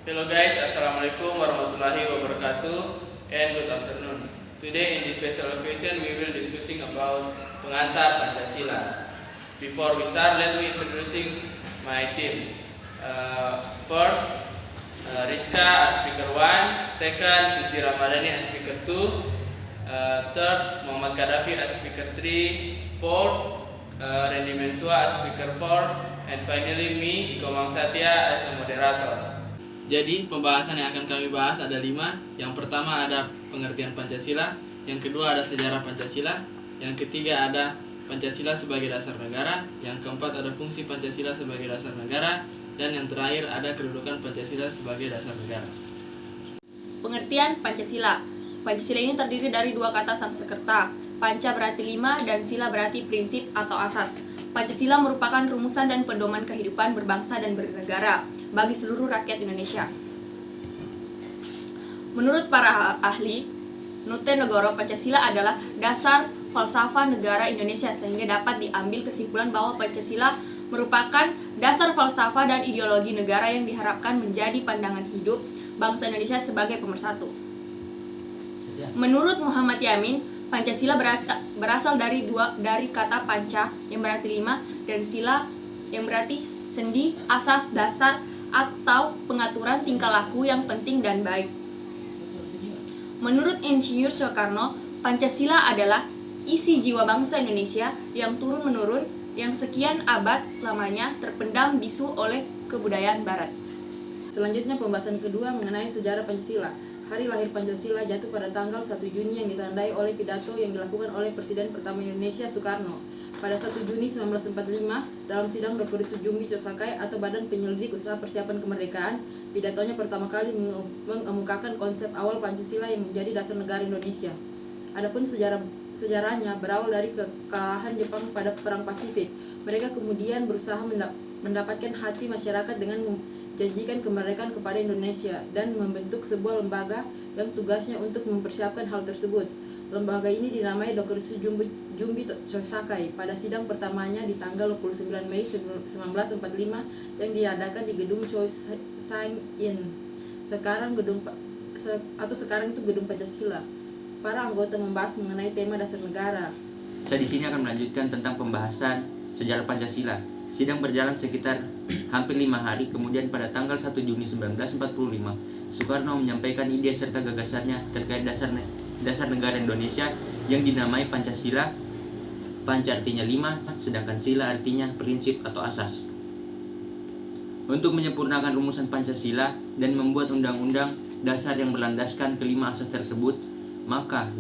Hello guys, Assalamualaikum warahmatullahi wabarakatuh and good afternoon. Today in this special occasion we will discussing about pengantar Pancasila. Before we start, let me introducing my team. First, Rizka as speaker 1, second Suci Ramadhani as speaker 2, third Muhammad Kadafi as speaker 3, fourth Randy Mensua as speaker 4, and finally me Iko Mangsatya as a moderator. Jadi pembahasan yang akan kami bahas ada 5. Yang pertama ada pengertian Pancasila, yang kedua ada sejarah Pancasila, yang ketiga ada Pancasila sebagai dasar negara, yang keempat ada fungsi Pancasila sebagai dasar negara, dan yang terakhir ada kedudukan Pancasila sebagai dasar negara. Pengertian Pancasila. Pancasila ini terdiri dari 2 kata Sanskerta. Panca berarti 5 dan sila berarti prinsip atau asas. Pancasila merupakan rumusan dan pedoman kehidupan berbangsa dan bernegara bagi seluruh rakyat Indonesia. Menurut para ahli, Nute Negoro, Pancasila adalah dasar falsafah negara Indonesia, sehingga dapat diambil kesimpulan bahwa Pancasila merupakan dasar falsafah dan ideologi negara yang diharapkan menjadi pandangan hidup bangsa Indonesia sebagai pemersatu. Menurut Muhammad Yamin, Pancasila berasal dari kata panca yang berarti 5 dan sila yang berarti sendi, asas, dasar, atau pengaturan tingkah laku yang penting dan baik. Menurut Insinyur Soekarno, Pancasila adalah isi jiwa bangsa Indonesia yang turun-menurun, yang sekian abad lamanya terpendam bisu oleh kebudayaan Barat. Selanjutnya pembahasan kedua mengenai sejarah Pancasila. Hari lahir Pancasila jatuh pada tanggal 1 Juni yang ditandai oleh pidato yang dilakukan oleh Presiden pertama Indonesia Soekarno. Pada 1 Juni 1945, dalam sidang Dokuritsu Jumbi Chosakai atau Badan Penyelidik Usaha Persiapan Kemerdekaan, pidatonya pertama kali mengemukakan konsep awal Pancasila yang menjadi dasar negara Indonesia. Adapun sejarahnya berawal dari kekalahan Jepang pada Perang Pasifik. Mereka kemudian berusaha mendapatkan hati masyarakat dengan menjanjikan kemerdekaan kepada Indonesia dan membentuk sebuah lembaga yang tugasnya untuk mempersiapkan hal tersebut. Lembaga ini dinamai Dokuritsu Jumbi Chosakai pada sidang pertamanya di tanggal 29 Mei 1945 yang diadakan di gedung Chosain-in. Sekarang itu gedung Pancasila. Para anggota membahas mengenai tema dasar negara. Saya di sini akan melanjutkan tentang pembahasan sejarah Pancasila. Sidang berjalan sekitar hampir 5 hari, kemudian pada tanggal 1 Juni 1945, Soekarno menyampaikan ide serta gagasannya terkait dasar negara Indonesia yang dinamai Pancasila. Panca artinya 5, sedangkan sila artinya prinsip atau asas. Untuk menyempurnakan rumusan Pancasila dan membuat undang-undang dasar yang berlandaskan kelima asas tersebut, maka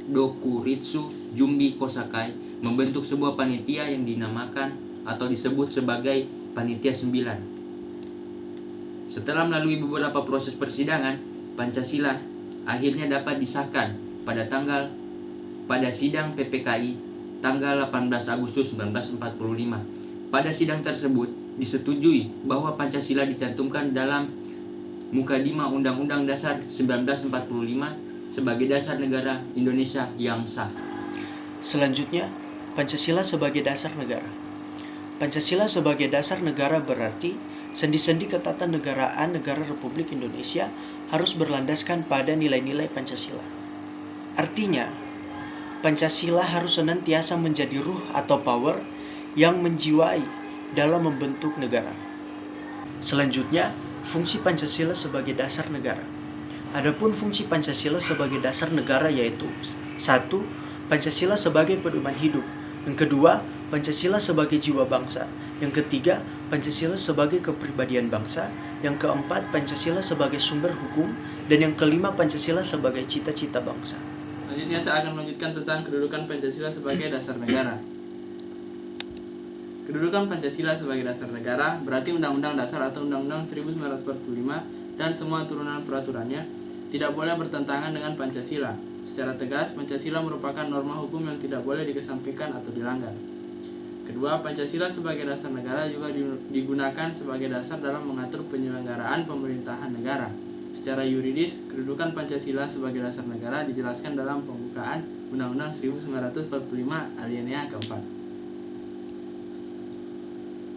Dokuritsu Jumbi Chosakai membentuk sebuah panitia yang dinamakan atau disebut sebagai Panitia 9. Setelah melalui beberapa proses persidangan, Pancasila akhirnya dapat disahkan pada sidang PPKI tanggal 18 Agustus 1945. Pada sidang tersebut disetujui bahwa Pancasila dicantumkan dalam Mukadimah Undang-Undang Dasar 1945 sebagai dasar negara Indonesia yang sah. Selanjutnya, Pancasila sebagai dasar negara. Pancasila sebagai dasar negara berarti sendi-sendi ketatanegaraan negara Republik Indonesia harus berlandaskan pada nilai-nilai Pancasila. Artinya, Pancasila harus senantiasa menjadi ruh atau power yang menjiwai dalam membentuk negara. Selanjutnya, fungsi Pancasila sebagai dasar negara. Adapun fungsi Pancasila sebagai dasar negara yaitu 1. Pancasila sebagai pedoman hidup. Yang kedua, Pancasila sebagai jiwa bangsa. Yang ketiga, Pancasila sebagai kepribadian bangsa. Yang keempat, Pancasila sebagai sumber hukum. Dan yang kelima, Pancasila sebagai cita-cita bangsa. Selanjutnya saya akan melanjutkan tentang kedudukan Pancasila sebagai dasar negara. Kedudukan Pancasila sebagai dasar negara berarti Undang-Undang Dasar atau Undang-Undang 1945 dan semua turunan peraturannya tidak boleh bertentangan dengan Pancasila. Secara tegas, Pancasila merupakan norma hukum yang tidak boleh dikesampingkan atau dilanggar. Kedua, Pancasila sebagai dasar negara juga digunakan sebagai dasar dalam mengatur penyelenggaraan pemerintahan negara. Secara yuridis, kedudukan Pancasila sebagai dasar negara dijelaskan dalam pembukaan Undang-Undang 1945 alinea keempat.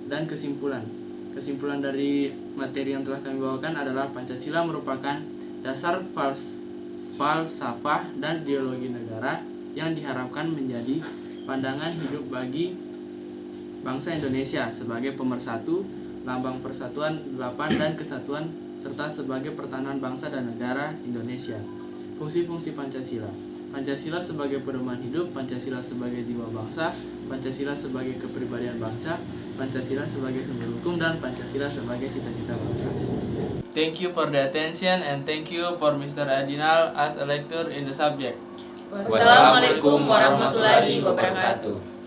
Dan kesimpulan, Kesimpulan dari materi yang telah kami bawakan adalah Pancasila merupakan dasar falsafah dan ideologi negara yang diharapkan menjadi pandangan hidup bagi bangsa Indonesia sebagai pemersatu, lambang persatuan 8 dan kesatuan, serta sebagai pertahanan bangsa dan negara Indonesia. Fungsi-fungsi Pancasila. Pancasila sebagai pedoman hidup, Pancasila sebagai jiwa bangsa, Pancasila sebagai kepribadian bangsa, Pancasila sebagai sumber hukum, dan Pancasila sebagai cita-cita bangsa. Thank you for the attention and thank you for Mr. Adinal as a lecturer in the subject. Wassalamualaikum warahmatullahi wabarakatuh.